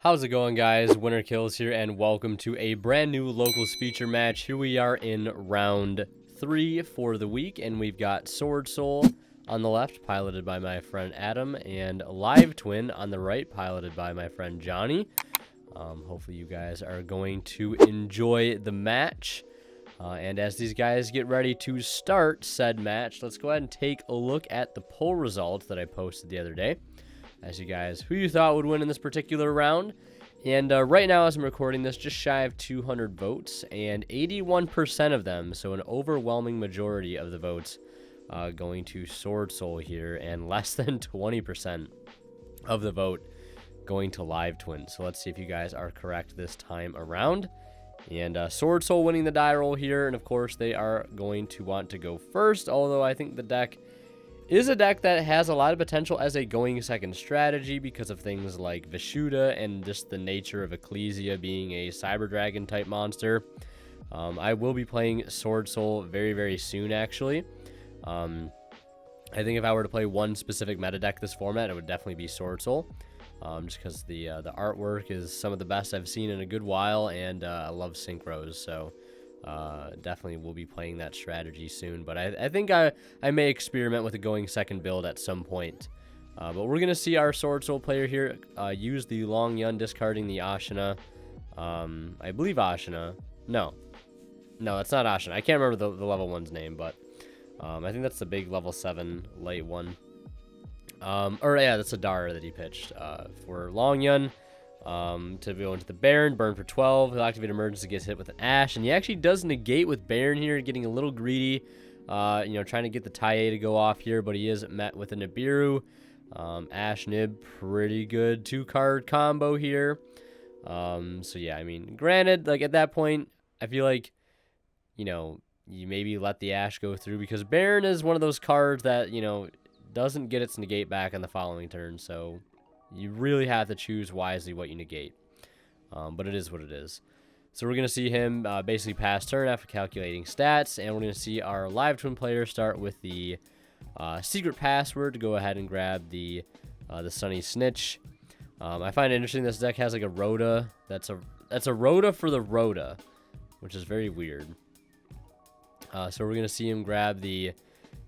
How's it going, guys? Winner Kills here, and welcome to a brand new Locals feature match. Here we are in round 3 for the week, and we've got Sword Soul on the left, piloted by my friend Adam, and Live Twin on the right, piloted by my friend Johnny. Hopefully you guys are going to enjoy the match. And as these guys get ready to start said match, let's go ahead and take a look at the poll results that I posted the other day. As you guys, who you thought would win in this particular round. And right now, as I'm recording this, just shy of 200 votes, and 81% of them, so an overwhelming majority of the votes, going to Sword Soul here, and less than 20% of the vote going to Live Twin. So let's see if you guys are correct this time around. And Sword Soul winning the die roll here, and of course they are going to want to go first, although I think the deck is a deck that has a lot of potential as a going second strategy because of things like Vishuda and just the nature of Ecclesia being a Cyber Dragon type monster. I will be playing Sword Soul very, very soon, actually. I think if I were to play one specific meta deck this format, it would definitely be Sword Soul. Just because the artwork is some of the best I've seen in a good while, and I love synchros, so definitely will be playing that strategy soon. But I think I may experiment with a going second build at some point. But we're going to see our Sword Soul player here use the Long Yun, discarding the Ashina. I believe Ashina. No, that's not Ashina. I can't remember the level 1's name, but I think that's the big level 7 light one. Or yeah, that's a Dara that he pitched for Long Yun. To go into the Baron, burn for 12. He'll activate Emergency, gets hit with an Ash, and he actually does negate with Baron here, getting a little greedy. Trying to get the Taie to go off here, but he is met with a Nibiru. Ash Nib, pretty good 2-card combo here. So yeah, I mean, granted, like at that point, I feel like, you maybe let the Ash go through because Baron is one of those cards that, doesn't get its negate back on the following turn, so you really have to choose wisely what you negate. But it is what it is. So we're going to see him basically pass turn after calculating stats, and we're going to see our Live Twin player start with the secret password to go ahead and grab the Sunny Snitch. I find it interesting this deck has like a Rhoda. That's a Rhoda for the Rhoda, which is very weird. So we're going to see him grab the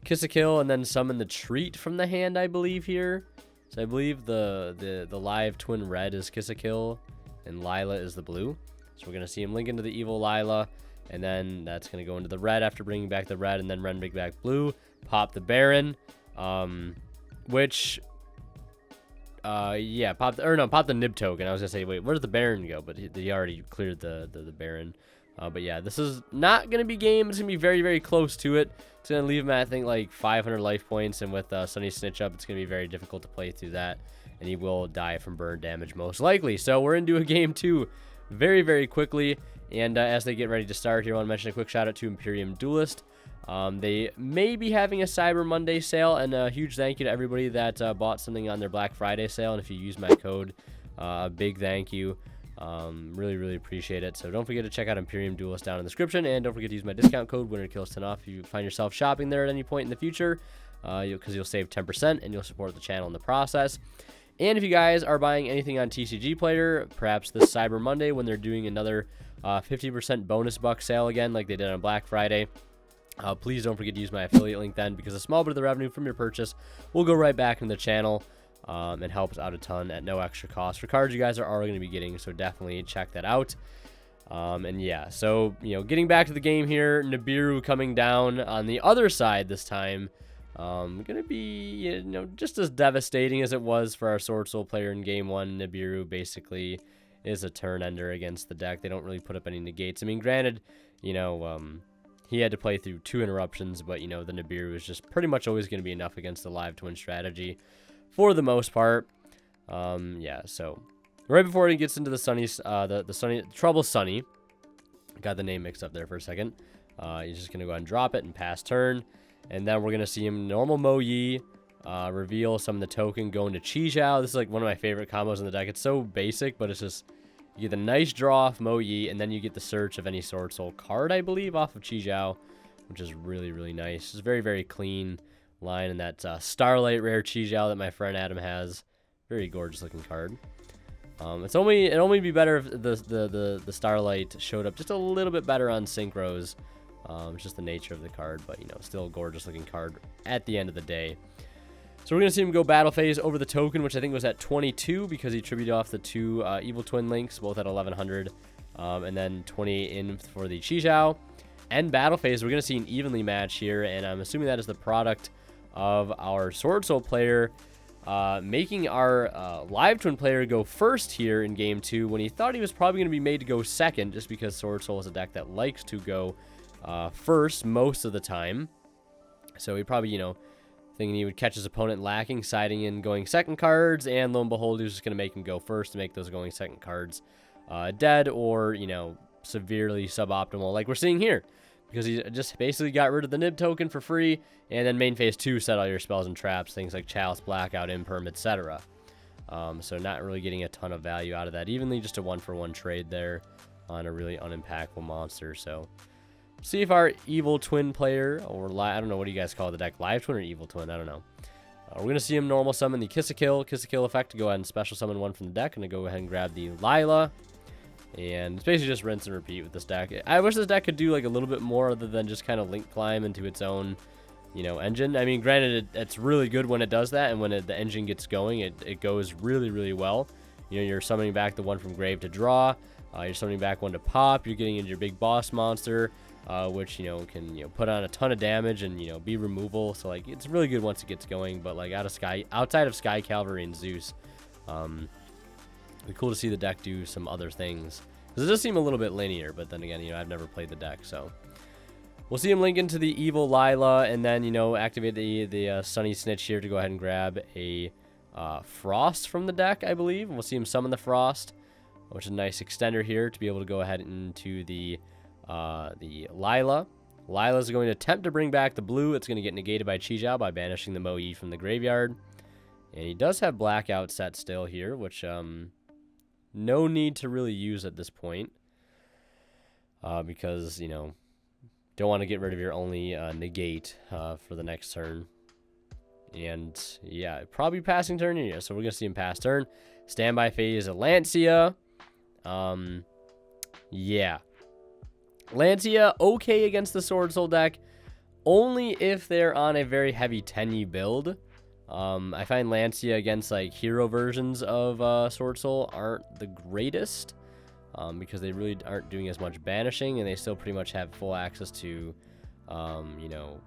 Kiss a Kill and then summon the Treat from the hand, I believe, here. So I believe the Live Twin red is Kiss a Kill and Lila is the blue. So we're going to see him link into the evil Lila, and then that's going to go into the red after bringing back the red, and then bring back blue, pop the Baron, pop the Nib token. I was going to say, wait, where did the Baron go? But he already cleared the Baron. But yeah, this is not going to be game. It's going to be very, very close to it. It's going to leave him at, I think, like 500 life points. And with Sunny Snitch up, it's going to be very difficult to play through that. And he will die from burn damage most likely. So we're into a game 2 very, very quickly. And as they get ready to start here, I want to mention a quick shout out to Imperium Duelist. They may be having a Cyber Monday sale. And a huge thank you to everybody that bought something on their Black Friday sale. And if you use my code, a big thank you. Really, really appreciate it. So don't forget to check out Imperium Duelist down in the description, and don't forget to use my discount code WinnerKills10 off if you find yourself shopping there at any point in the future, because you'll save 10% and you'll support the channel in the process. And if you guys are buying anything on TCG Player, perhaps this Cyber Monday when they're doing another 50% bonus buck sale again like they did on Black Friday, please don't forget to use my affiliate link then, because a small bit of the revenue from your purchase will go right back into the channel. And helps out a ton at no extra cost for cards you guys are already going to be getting, so definitely check that out. And yeah, so getting back to the game here, Nibiru coming down on the other side this time, gonna be just as devastating as it was for our Sword Soul player in game 1. Nibiru basically is a turn ender against the deck. They don't really put up any negates. I mean, granted, he had to play through 2 interruptions, but the Nibiru is just pretty much always going to be enough against the Live Twin strategy. For the most part, yeah. So right before he gets into the Sunny, Trouble Sunny, got the name mixed up there for a second. He's just gonna go ahead and drop it and pass turn, and then we're gonna see him normal Mo Yi, reveal some of the token, go into Chi Zhao. This is like one of my favorite combos in the deck. It's so basic, but it's just you get the nice draw off Mo Yi, and then you get the search of any Sword Soul card, I believe, off of Chi Zhao, which is really, really nice. It's very, very clean line in that Starlight rare Chi Zhao that my friend Adam has. Very gorgeous looking card. It'd only be better if the Starlight showed up just a little bit better on Synchros. It's just the nature of the card, but you know, still a gorgeous looking card at the end of the day. So we're gonna see him go battle phase over the token, which I think was at 22 because he tributed off the two Evil Twin links, both at 1100, and then 28 in for the Chi-Jiao. And battle phase, we're gonna see an evenly match here, and I'm assuming that is the product of our Sword Soul player making our Live Twin player go first here in game 2 when he thought he was probably going to be made to go second, just because Sword Soul is a deck that likes to go first most of the time. So he probably, you know, thinking he would catch his opponent lacking, siding in going second cards, and lo and behold, he was just going to make him go first to make those going second cards dead or, you know, severely suboptimal like we're seeing here. Because he just basically got rid of the Nib token for free, and then main phase 2 set all your spells and traps, things like Chalice, Blackout, Imperm, etc. So not really getting a ton of value out of that. Evenly just a 1-for-1 trade there on a really unimpactful monster. So see if our Evil Twin player, or I don't know, what do you guys call the deck? Live Twin or Evil Twin? I don't know. We're going to see him normal summon the Kiss a Kill effect to go ahead and special summon one from the deck. And to go ahead and grab the Lila. And it's basically just rinse and repeat with this deck. I wish this deck could do like a little bit more other than just kind of link climb into its own, you know, engine. I mean, granted, it's really good when it does that, and when the engine gets going, it goes really, really well. You know, you're summoning back the one from grave to draw. You're summoning back one to pop. You're getting into your big boss monster, which, you know, can, you know, put on a ton of damage and, you know, be removal. So, like, it's really good once it gets going. But, like, outside of Sky Cavalry and Zeus, it'd be cool to see the deck do some other things. Because it does seem a little bit linear, but then again, you know, I've never played the deck, so. We'll see him link into the Evil Lila, and then, you know, activate the Sunny Snitch here to go ahead and grab a Frost from the deck, I believe. And we'll see him summon the Frost, which is a nice extender here to be able to go ahead into the Lila. Lila's going to attempt to bring back the blue. It's going to get negated by Chi-Jiao by banishing the Mo-Yi from the graveyard. And he does have Blackout set still here, which, no need to really use at this point. Because, you know, don't want to get rid of your only negate for the next turn. And, yeah, probably passing turn here. So we're going to see him pass turn. Standby phase of Lancia. Yeah. Lancia, okay against the Sword Soul deck. Only if they're on a very heavy Tenyi build. I find Lancia against like hero versions of Sword Soul aren't the greatest because they really aren't doing as much banishing, and they still pretty much have full access to, you know,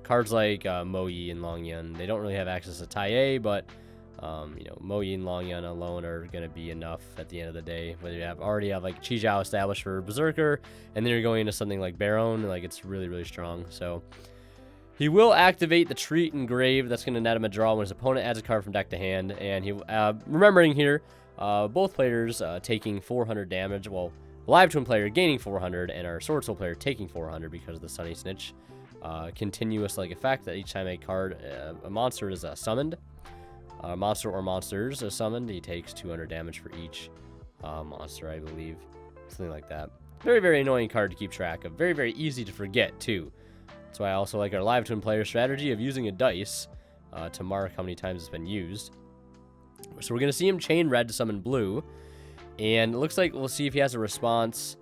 cards like Mo-Yi and Long Yun. They don't really have access to Tai, but you know, Mo-Yi and Long Yun alone are going to be enough at the end of the day. Whether you already have like Chi-Jiao established for Berserker, and then you're going into something like Baron, like it's really, really strong. So he will activate the Treat and Grave. That's going to net him a draw when his opponent adds a card from deck to hand. And he, remembering here, both players taking 400 damage. Well, Live Twin player gaining 400, and our Sword Soul player taking 400 because of the Sunny Snitch continuous like effect that each time a card, a monster is summoned, monster or monsters are summoned, he takes 200 damage for each monster, I believe, something like that. Very, very annoying card to keep track of. Very, very easy to forget too. That's why I also like our Live Twin player strategy of using a dice to mark how many times it's been used. So we're going to see him chain red to summon blue. And it looks like we'll see if he has a response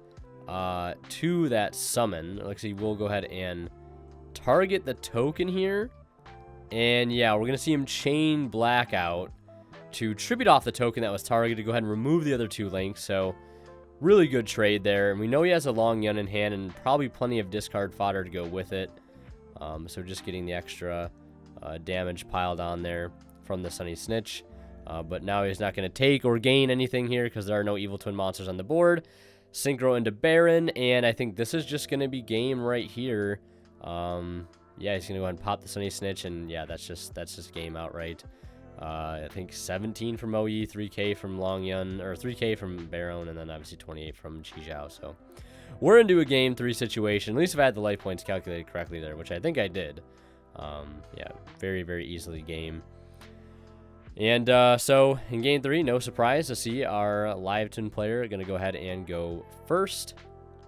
to that summon. It looks like he will go ahead and target the token here. And yeah, we're going to see him chain Blackout to tribute off the token that was targeted to go ahead and remove the other two links. So really good trade there. And we know he has a Long Yun in hand and probably plenty of discard fodder to go with it. So just getting the extra damage piled on there from the Sunny Snitch. But now he's not going to take or gain anything here because there are no Evil Twin monsters on the board. Synchro into Baron, and I think this is just going to be game right here. Yeah, he's going to go ahead and pop the Sunny Snitch, and yeah, that's just game outright. I think 17 from Mo-Yi, 3k from Long Yun, or 3k from Baron, and then obviously 28 from Chi-Jiao. So we're into a game 3 situation. At least if I had the life points calculated correctly there, which I think I did. Yeah, very, very easily game. And so in game 3, no surprise to see our Live Twin player going to go ahead and go first,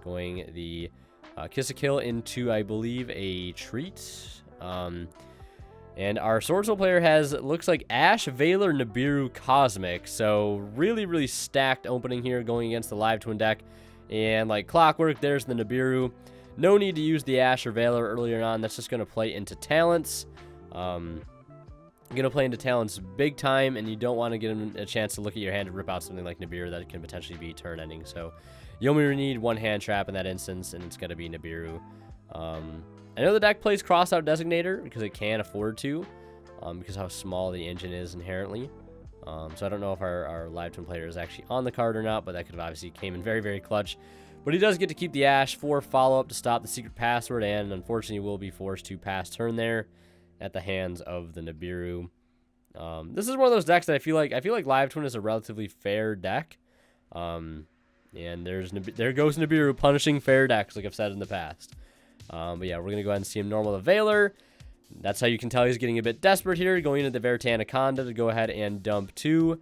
going the Kiss a Kill into, I believe, a Treat. And our Sword Soul player has, looks like Ash, Valor, Nibiru, Cosmic. So really, really stacked opening here going against the Live Twin deck. And like clockwork, there's the Nibiru. No need to use the Ash or Valor earlier on. That's just going to play into Talents. Going to play into Talents big time, and you don't want to get him a chance to look at your hand and rip out something like Nibiru that can potentially be turn ending. So you only need one hand trap in that instance, and it's going to be Nibiru. I know the deck plays Crossout Designator because it can afford to, because how small the engine is inherently. So I don't know if our Live Twin player is actually on the card or not, but that could have obviously came in very, very clutch. But he does get to keep the Ash for follow-up to stop the secret password, and unfortunately will be forced to pass turn there at the hands of the Nibiru. This is one of those decks that I feel like Live Twin is a relatively fair deck. And there goes Nibiru punishing fair decks, like I've said in the past. But yeah, we're going to go ahead and see him normal the Valor. That's how you can tell he's getting a bit desperate here, going into the Verite Anaconda to go ahead and dump 2.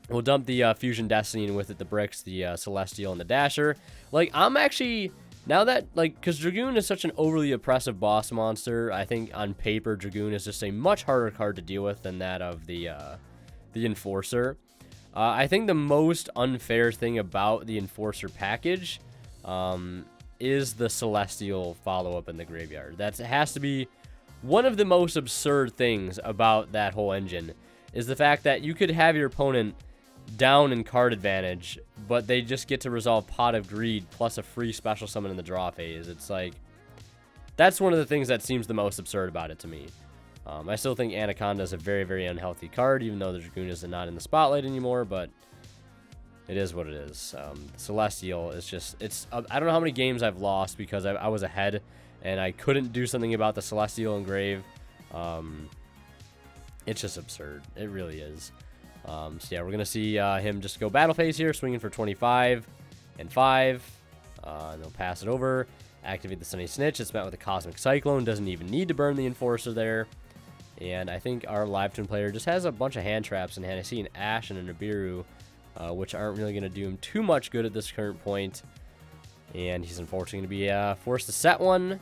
We'll dump the Fusion Destiny, and with it the bricks, the Celestial, and the Dasher. Like, I'm actually, now that, like, because Dragoon is such an overly oppressive boss monster, I think on paper Dragoon is just a much harder card to deal with than that of the Enforcer. I think the most unfair thing about the Enforcer package is the Celestial follow-up in the graveyard. It has to be one of the most absurd things about that whole engine, is the fact that you could have your opponent down in card advantage, but they just get to resolve Pot of Greed plus a free special summon in the draw phase. It's like, that's one of the things that seems the most absurd about it to me. I still think Anaconda is a very, very unhealthy card, even though the Dragoon is not in the spotlight anymore, but it is what it is. Celestial is just, I don't know how many games I've lost because I was ahead and I couldn't do something about the Celestial Engrave. It's just absurd. It really is. So yeah, we're going to see him just go battle phase here, swinging for 25 and 5. And they'll pass it over, activate the Sunny Snitch. It's met with a Cosmic Cyclone. Doesn't even need to burn the Enforcer there. And I think our Live Twin player just has a bunch of hand traps in hand. I see an Ash and a Nibiru, which aren't really going to do him too much good at this current point. And he's unfortunately going to be forced to set one.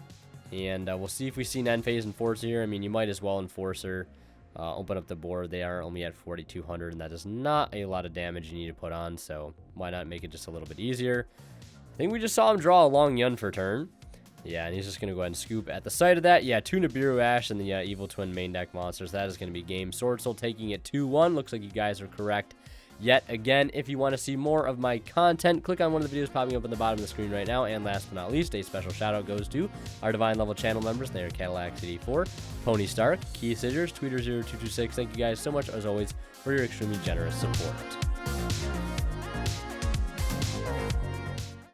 And we'll see if we see an end phase Enforcer here. I mean, you might as well Enforcer. Open up the board. They are only at 4,200, and that is not a lot of damage you need to put on, so why not make it just a little bit easier? I think we just saw him draw a long Yun for turn. Yeah, and he's just going to go ahead and scoop at the sight of that. Yeah, 2 Nibiru Ash and the Evil Twin main deck monsters. That is going to be game. Sword Soul taking it 2-1. Looks like you guys are correct yet again. If you want to see more of my content, click on one of the videos popping up at the bottom of the screen right now. And last but not least, a special shout out goes to our Divine Level channel members. They are Cadillac City 4, Pony Stark, Key Scissors, Tweeter0226. Thank you guys so much, as always, for your extremely generous support.